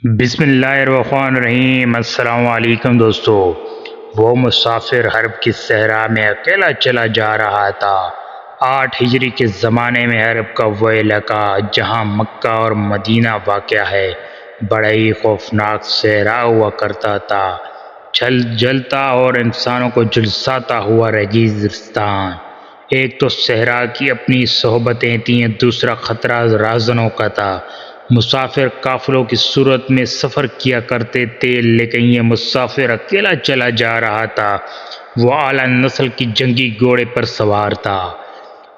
بسم اللہ الرحمن الرحیم۔ السلام علیکم دوستو۔ وہ مسافر حرب کی صحرا میں اکیلا چلا جا رہا تھا۔ 8 ہجری کے زمانے میں حرب کا وہ علاقہ جہاں مکہ اور مدینہ واقع ہے بڑا ہی خوفناک صحرا ہوا کرتا تھا، جلتا اور انسانوں کو جھلساتا ہوا ریگستان۔ ایک تو صحرا کی اپنی صحبتیں تھیں، دوسرا خطرہ رہزنوں کا تھا۔ مسافر قافلوں کی صورت میں سفر کیا کرتے تھے، لیکن یہ مسافر اکیلا چلا جا رہا تھا۔ وہ اعلیٰ نسل کی جنگی گھوڑے پر سوار تھا۔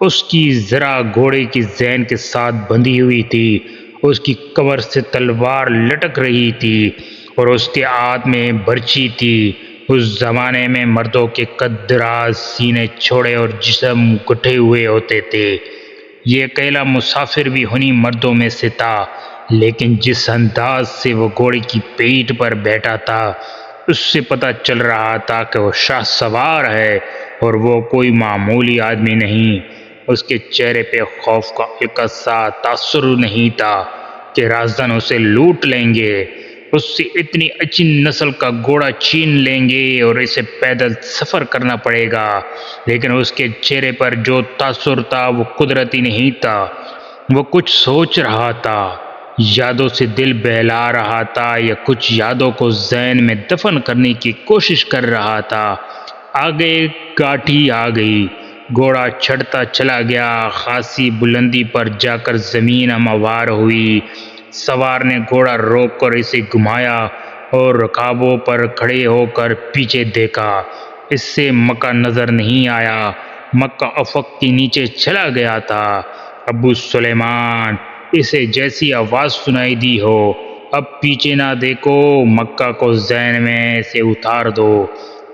اس کی ذرا گھوڑے کی ذہن کے ساتھ بندھی ہوئی تھی، اس کی کمر سے تلوار لٹک رہی تھی اور اس کے ہاتھ میں برچی تھی۔ اس زمانے میں مردوں کے قد دراز، سینے چوڑے اور جسم گٹھے ہوئے ہوتے تھے۔ یہ اکیلا مسافر بھی انہی مردوں میں سے تھا، لیکن جس انداز سے وہ گھوڑے کی پیٹھ پر بیٹھا تھا، اس سے پتہ چل رہا تھا کہ وہ شاہ سوار ہے اور وہ کوئی معمولی آدمی نہیں۔ اس کے چہرے پہ خوف کا ہلکا سا تاثر نہیں تھا کہ رازدن اسے لوٹ لیں گے، اس سے اتنی اچھی نسل کا گھوڑا چھین لیں گے اور اسے پیدل سفر کرنا پڑے گا۔ لیکن اس کے چہرے پر جو تاثر تھا وہ قدرتی نہیں تھا۔ وہ کچھ سوچ رہا تھا، یادوں سے دل بہلا رہا تھا یا کچھ یادوں کو ذہن میں دفن کرنے کی کوشش کر رہا تھا۔ آگے گاٹھی آ گئی، گھوڑا چڑھتا چلا گیا، خاصی بلندی پر جا کر زمین ہموار ہوئی۔ سوار نے گھوڑا روک کر اسے گھمایا اور رکابوں پر کھڑے ہو کر پیچھے دیکھا۔ اس سے مکہ نظر نہیں آیا، مکہ افق کے نیچے چلا گیا تھا۔ ابو سلیمان، اسے جیسی آواز سنائی دی ہو، اب پیچھے نہ دیکھو، مکہ کو ذہن میں سے اتار دو۔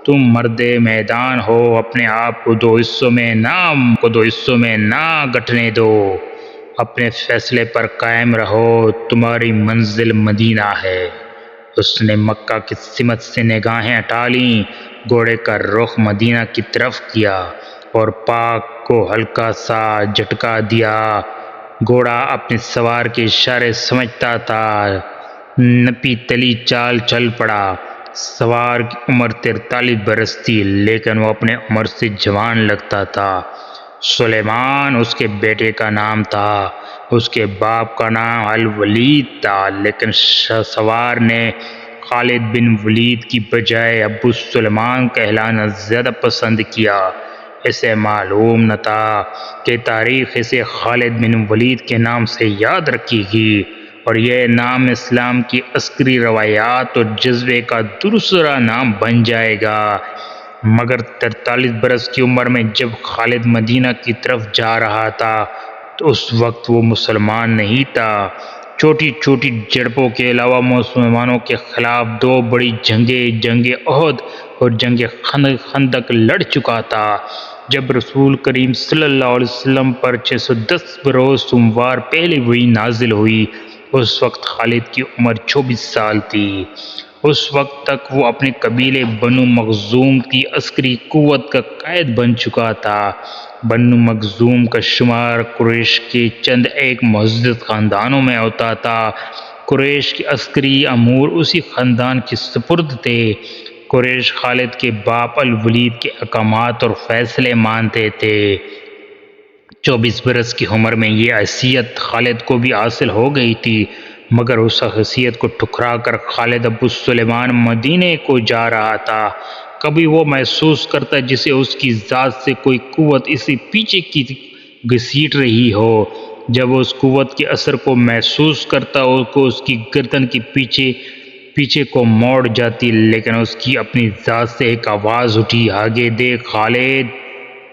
تم مرد میدان ہو، اپنے آپ کو دو حصوں میں نہ گٹنے دو۔ اپنے فیصلے پر قائم رہو، تمہاری منزل مدینہ ہے۔ اس نے مکہ کی سمت سے نگاہیں ہٹا لیں، گھوڑے کا رخ مدینہ کی طرف کیا اور پاک کو ہلکا سا جھٹکا دیا۔ گھوڑا اپنے سوار کے اشارے سمجھتا تھا، نپی تلی چال چل پڑا۔ سوار کی عمر 43 برس تھی، لیکن وہ اپنے عمر سے جوان لگتا تھا۔ سلیمان اس کے بیٹے کا نام تھا، اس کے باپ کا نام الولید تھا، لیکن سوار نے خالد بن ولید کی بجائے ابو سلیمان کہلانا زیادہ پسند کیا۔ اسے معلوم نہ تھا کہ تاریخ اسے خالد بن ولید کے نام سے یاد رکھے گی اور یہ نام اسلام کی عسکری روایات اور جذبے کا دوسرا نام بن جائے گا۔ مگر 43 برس کی عمر میں جب خالد مدینہ کی طرف جا رہا تھا تو اس وقت وہ مسلمان نہیں تھا۔ چھوٹی چھوٹی جھڑپوں کے علاوہ مسلمانوں کے خلاف 2 بڑی جنگیں، جنگ احد اور جنگ خندق لڑ چکا تھا۔ جب رسول کریم صلی اللہ علیہ وسلم پر 610 بروز سوموار پہلی وحی نازل ہوئی، اس وقت خالد کی عمر 24 سال تھی۔ اس وقت تک وہ اپنے قبیلے بنو مخزوم کی عسکری قوت کا قائد بن چکا تھا۔ بنو مخزوم کا شمار قریش کے چند ایک معزز خاندانوں میں ہوتا تھا۔ قریش کے عسکری امور اسی خاندان کے سپرد تھے۔ قریش خالد کے باپ الولید کے احکامات اور فیصلے مانتے تھے۔ 24 برس کی عمر میں یہ حیثیت خالد کو بھی حاصل ہو گئی تھی، مگر اس حیثیت کو ٹھکرا کر خالد ابو سلیمان مدینے کو جا رہا تھا۔ کبھی وہ محسوس کرتا جسے اس کی ذات سے کوئی قوت اسے پیچھے کی گھسیٹ رہی ہو۔ جب وہ اس قوت کے اثر کو محسوس کرتا اس کی گردن کے پیچھے کو موڑ جاتی، لیکن اس کی اپنی ذات سے ایک آواز اٹھی، آگے دیکھ خالد،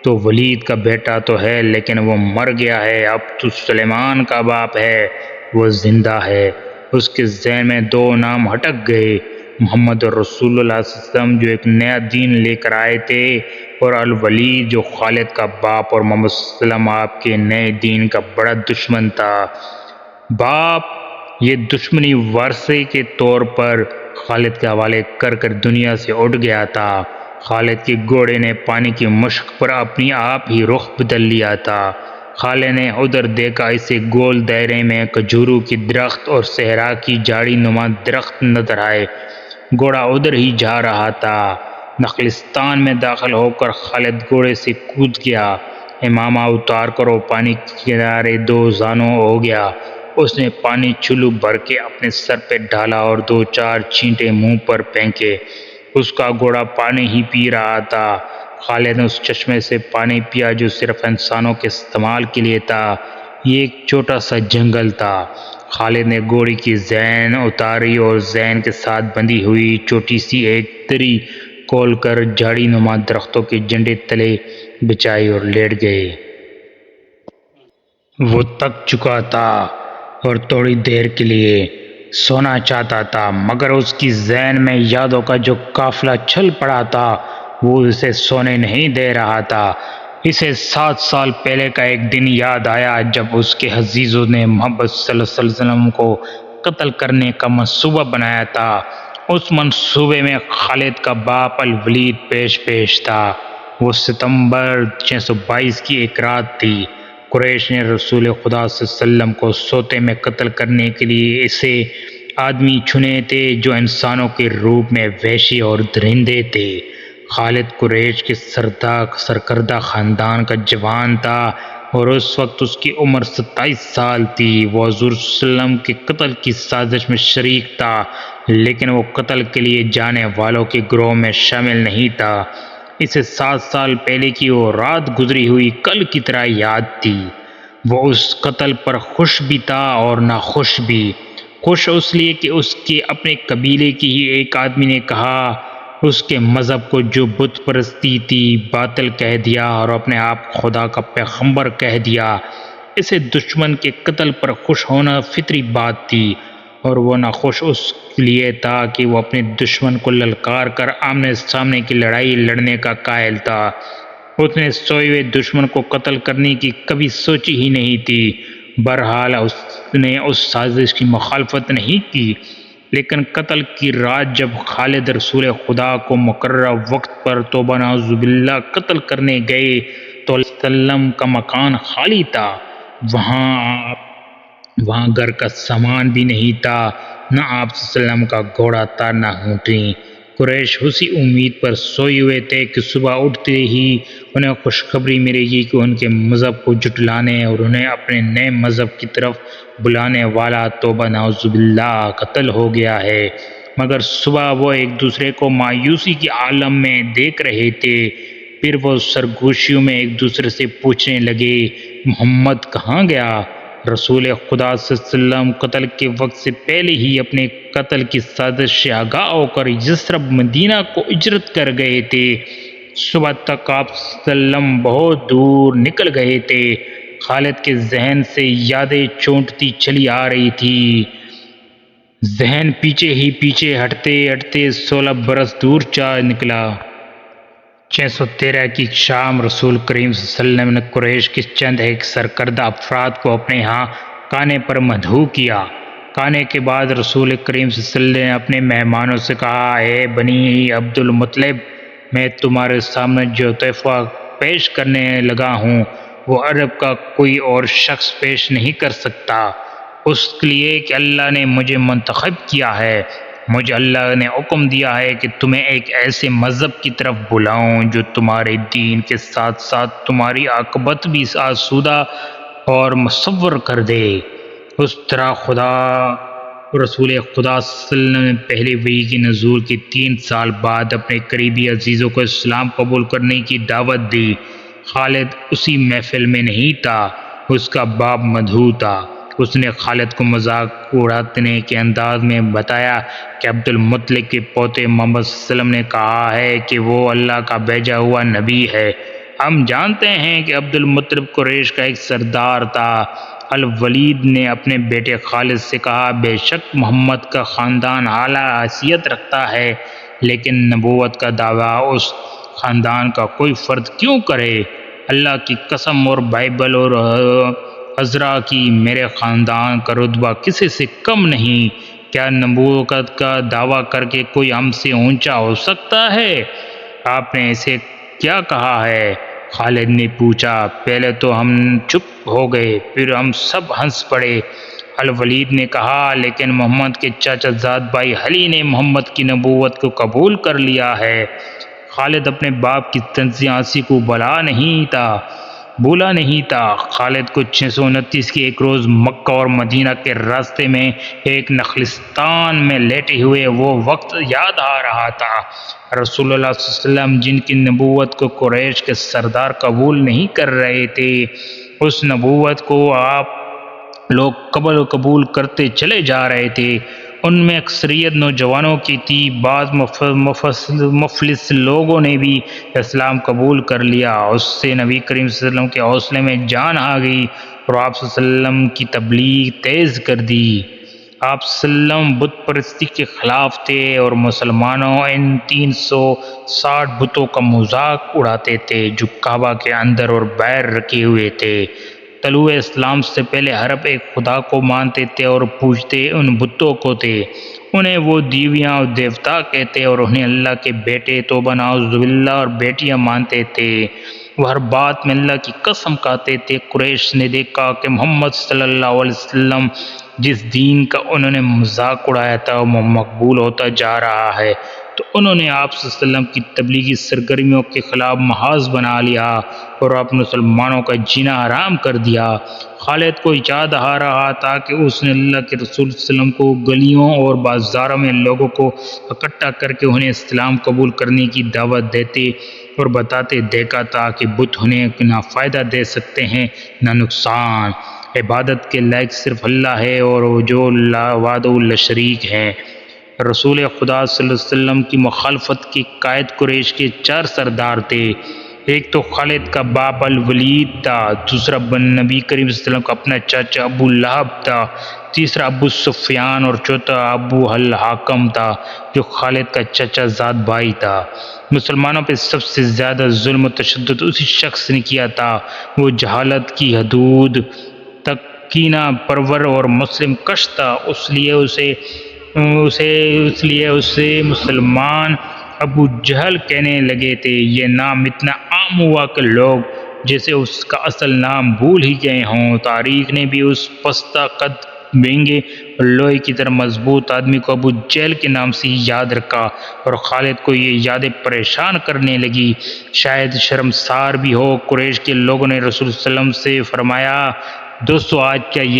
تو ولید کا بیٹا تو ہے لیکن وہ مر گیا ہے، اب تو سلیمان کا باپ ہے، وہ زندہ ہے۔ اس کے ذہن میں 2 نام ہٹک گئے، محمد رسول اللہ صلی اللہ علیہ وسلم جو ایک نیا دین لے کر آئے تھے، اور الولید جو خالد کا باپ اور محمد صلی اللہ علیہ وسلم آپ کے نئے دین کا بڑا دشمن تھا۔ باپ یہ دشمنی ورثے کے طور پر خالد کے حوالے کر دنیا سے اٹھ گیا تھا۔ خالد کے گھوڑے نے پانی کی مشق پر اپنی آپ ہی رخ بدل لیا تھا۔ خالد نے ادھر دیکھا، اسے گول دائرے میں کھجوروں کی درخت اور صحرا کی جھاڑی نما درخت نظر آئے۔ گھوڑا ادھر ہی جا رہا تھا۔ نخلستان میں داخل ہو کر خالد گھوڑے سے کود گیا، امامہ اتار کر وہ پانی کے کنارے دو زانوں ہو گیا۔ اس نے پانی چلو بھر کے اپنے سر پہ ڈالا اور دو چار چھینٹے منہ پر پھینکے۔ اس کا گھوڑا پانی ہی پی رہا تھا۔ خالد نے اس چشمے سے پانی پیا جو صرف انسانوں کے استعمال کے لیے تھا۔ یہ ایک چھوٹا سا جنگل تھا۔ خالد نے گھوڑے کی زین اتاری اور زین کے ساتھ بندھی ہوئی چھوٹی سی ایک دری کھول کر جھاڑی نما درختوں کے جھنڈے تلے بچھائی اور لیٹ گئے۔ وہ تھک چکا تھا اور تھوڑی دیر کے لیے سونا چاہتا تھا، مگر اس کی ذہن میں یادوں کا جو قافلہ چل پڑا تھا وہ اسے سونے نہیں دے رہا تھا۔ اسے 7 سال پہلے کا ایک دن یاد آیا جب اس کے عزیزوں نے محمد صلی اللہ علیہ وسلم کو قتل کرنے کا منصوبہ بنایا تھا۔ اس منصوبے میں خالد کا باپ الولید پیش تھا۔ وہ ستمبر 622 کی ایک رات تھی۔ قریش نے رسول خدا صلی اللہ علیہ وسلم کو سوتے میں قتل کرنے کے لیے ایسے آدمی چنے تھے جو انسانوں کے روپ میں وحشی اور درندے تھے۔ خالد قریش کے سرکردہ خاندان کا جوان تھا اور اس وقت اس کی عمر 27 سال تھی۔ وہ حضور صلی اللہ علیہ وسلم کے قتل کی سازش میں شریک تھا، لیکن وہ قتل کے لیے جانے والوں کے گروہ میں شامل نہیں تھا۔ اسے 7 سال پہلے کی وہ رات گزری ہوئی کل کی طرح یاد تھی۔ وہ اس قتل پر خوش بھی تھا اور ناخوش بھی۔ خوش اس لیے کہ اس کے اپنے قبیلے کی ہی ایک آدمی نے کہا، اس کے مذہب کو جو بت پرستی تھی باطل کہہ دیا اور اپنے آپ خدا کا پیغمبر کہہ دیا۔ اسے دشمن کے قتل پر خوش ہونا فطری بات تھی، اور وہ ناخوش اس لیے تھا کہ وہ اپنے دشمن کو للکار کر آمنے سامنے کی لڑائی لڑنے کا قائل تھا۔ اس نے سوئے ہوئے دشمن کو قتل کرنے کی کبھی سوچی ہی نہیں تھی۔ بہرحال اس نے اس سازش کی مخالفت نہیں کی، لیکن قتل کی رات جب خالد رسول خدا کو مقررہ وقت پر توبہ نعوذ باللہ قتل کرنے گئے تو علیہ وسلم کا مکان خالی تھا۔ وہاں گھر کا سامان بھی نہیں تھا، نہ آپ صلی اللہ علیہ وسلم کا گھوڑا تھا نہ اونٹنی۔ قریش اسی امید پر سوئے ہوئے تھے کہ صبح اٹھتے ہی انہیں خوشخبری ملے گی کہ ان کے مذہب کو جھٹلانے اور انہیں اپنے نئے مذہب کی طرف بلانے والا توبہ نعوذ باللہ قتل ہو گیا ہے۔ مگر صبح وہ ایک دوسرے کو مایوسی کے عالم میں دیکھ رہے تھے۔ پھر وہ سرگوشیوں میں ایک دوسرے سے پوچھنے لگے، محمد کہاں گیا؟ رسول خدا صلی اللہ علیہ وسلم قتل کے وقت سے پہلے ہی اپنے قتل کی سازش سے آگاہ ہو کر یثرب مدینہ کو ہجرت کر گئے تھے۔ صبح تک آپ صلی اللہ علیہ وسلم بہت دور نکل گئے تھے۔ خالد کے ذہن سے یادیں چونٹتی چلی آ رہی تھی۔ ذہن پیچھے ہی پیچھے ہٹتے ہٹتے 16 برس دور جا نکلا۔ 613 کی شام رسول کریم صلی اللہ علیہ وسلم نے قریش کے چند ایک سرکردہ افراد کو اپنے ہاں کھانے پر مدعو کیا۔ کھانے کے بعد رسول کریم صلی اللہ علیہ وسلم نے اپنے مہمانوں سے کہا، اے بنی عبد المطلب، میں تمہارے سامنے جو تحفہ پیش کرنے لگا ہوں وہ عرب کا کوئی اور شخص پیش نہیں کر سکتا، اس لیے کہ اللہ نے مجھے منتخب کیا ہے۔ مجھے اللہ نے حکم دیا ہے کہ تمہیں ایک ایسے مذہب کی طرف بلاؤں جو تمہارے دین کے ساتھ ساتھ تمہاری عاقبت بھی آسودہ اور مصور کر دے۔ اس طرح رسول خدا صلی اللہ علیہ وسلم نے پہلے وحی کی نزول کے 3 سال بعد اپنے قریبی عزیزوں کو اسلام قبول کرنے کی دعوت دی۔ خالد اسی محفل میں نہیں تھا، اس کا باپ مدعو تھا۔ اس نے خالد کو مذاق اڑانے کے انداز میں بتایا کہ عبد المطلب کے پوتے محمد صلی اللہ علیہ وسلم نے کہا ہے کہ وہ اللہ کا بھیجا ہوا نبی ہے۔ ہم جانتے ہیں کہ عبد المطلب قریش کا ایک سردار تھا۔ الولید نے اپنے بیٹے خالد سے کہا، بے شک محمد کا خاندان اعلیٰ حیثیت رکھتا ہے، لیکن نبوت کا دعویٰ اس خاندان کا کوئی فرد کیوں کرے؟ اللہ کی قسم اور بائبل اور عذرا کی، میرے خاندان کا رتبہ کسی سے کم نہیں۔ کیا نبوت کا دعویٰ کر کے کوئی ہم سے اونچا ہو سکتا ہے؟ آپ نے اسے کیا کہا ہے؟ خالد نے پوچھا۔ پہلے تو ہم چپ ہو گئے۔ پھر ہم سب ہنس پڑے۔ الولید نے کہا لیکن محمد کے چاچا زاد بھائی علی نے محمد کی نبوت کو قبول کر لیا ہے۔ خالد اپنے باپ کی طنز ہنسی کو بھولا نہیں تھا۔ خالد کو 629 کی ایک روز مکہ اور مدینہ کے راستے میں ایک نخلستان میں لیٹے ہوئے وہ وقت یاد آ رہا تھا۔ رسول اللہ صلی اللہ علیہ وسلم جن کی نبوت کو قریش کے سردار قبول نہیں کر رہے تھے، اس نبوت کو آپ لوگ قبول کرتے چلے جا رہے تھے۔ ان میں اکثریت نوجوانوں کی تھی۔ بعض مفلس لوگوں نے بھی اسلام قبول کر لیا۔ اس سے نبی کریم صلی اللہ علیہ وسلم کے حوصلے میں جان آ گئی اور آپ صلی اللہ علیہ وسلم کی تبلیغ تیز کر دی۔ آپ صلی اللہ علیہ وسلم بت پرستی کے خلاف تھے اور مسلمانوں ان 360 بتوں کا مذاق اڑاتے تھے جو کعبہ کے اندر اور باہر رکھے ہوئے تھے۔ طلوع اسلام سے پہلے عرب ایک خدا کو مانتے تھے اور پوجتے ان بتوں کو تھے۔ انہیں وہ دیویاں اور دیوتا کہتے اور انہیں اللہ کے بیٹے توبہ نعوذ باللہ اور بیٹیاں مانتے تھے۔ وہ ہر بات میں اللہ کی قسم کھاتے تھے۔ قریش نے دیکھا کہ محمد صلی اللہ علیہ وسلم جس دین کا انہوں نے مذاق اڑایا تھا وہ مقبول ہوتا جا رہا ہے، تو انہوں نے آپ صلی اللہ علیہ وسلم کی تبلیغی سرگرمیوں کے خلاف محاذ بنا لیا اور اپنے مسلمانوں کا جینا حرام کر دیا۔ خالد کو یاد آ رہا تھا کہ اس نے اللہ کے رسول صلی اللہ علیہ وسلم کو گلیوں اور بازاروں میں لوگوں کو اکٹھا کر کے انہیں اسلام قبول کرنے کی دعوت دیتے اور بتاتے دیکھا تھا کہ بت انہیں نہ فائدہ دے سکتے ہیں نہ نقصان۔ عبادت کے لائق صرف اللہ ہے اور جو وحدہ لا شریک ہے۔ رسول خدا صلی اللہ علیہ وسلم کی مخالفت کے قائد قریش کے 4 سردار تھے۔ ایک تو خالد کا باپ الولید تھا، دوسرا نبی کریم صلی اللہ علیہ وسلم کا اپنا چاچا ابو لہب تھا، تیسرا ابو سفیان اور چوتھا ابو الحکم تھا جو خالد کا چچا زاد بھائی تھا۔ مسلمانوں پہ سب سے زیادہ ظلم و تشدد اسی شخص نے کیا تھا۔ وہ جہالت کی حدود تک کینہ پرور اور مسلم کش تھا، اس لیے اسے مسلمان ابو جہل کہنے لگے تھے۔ یہ نام اتنا عام ہوا کہ لوگ جیسے اس کا اصل نام بھول ہی گئے ہوں۔ تاریخ نے بھی اس پستہ قد بینگے اور لوہے کی طرح مضبوط آدمی کو ابو جہل کے نام سے ہی یاد رکھا اور خالد کو یہ یادیں پریشان کرنے لگی۔ شاید شرمسار بھی ہو، قریش کے لوگوں نے رسول صلی اللہ علیہ وسلم سے فرمایا، دوستو آج کیا یہ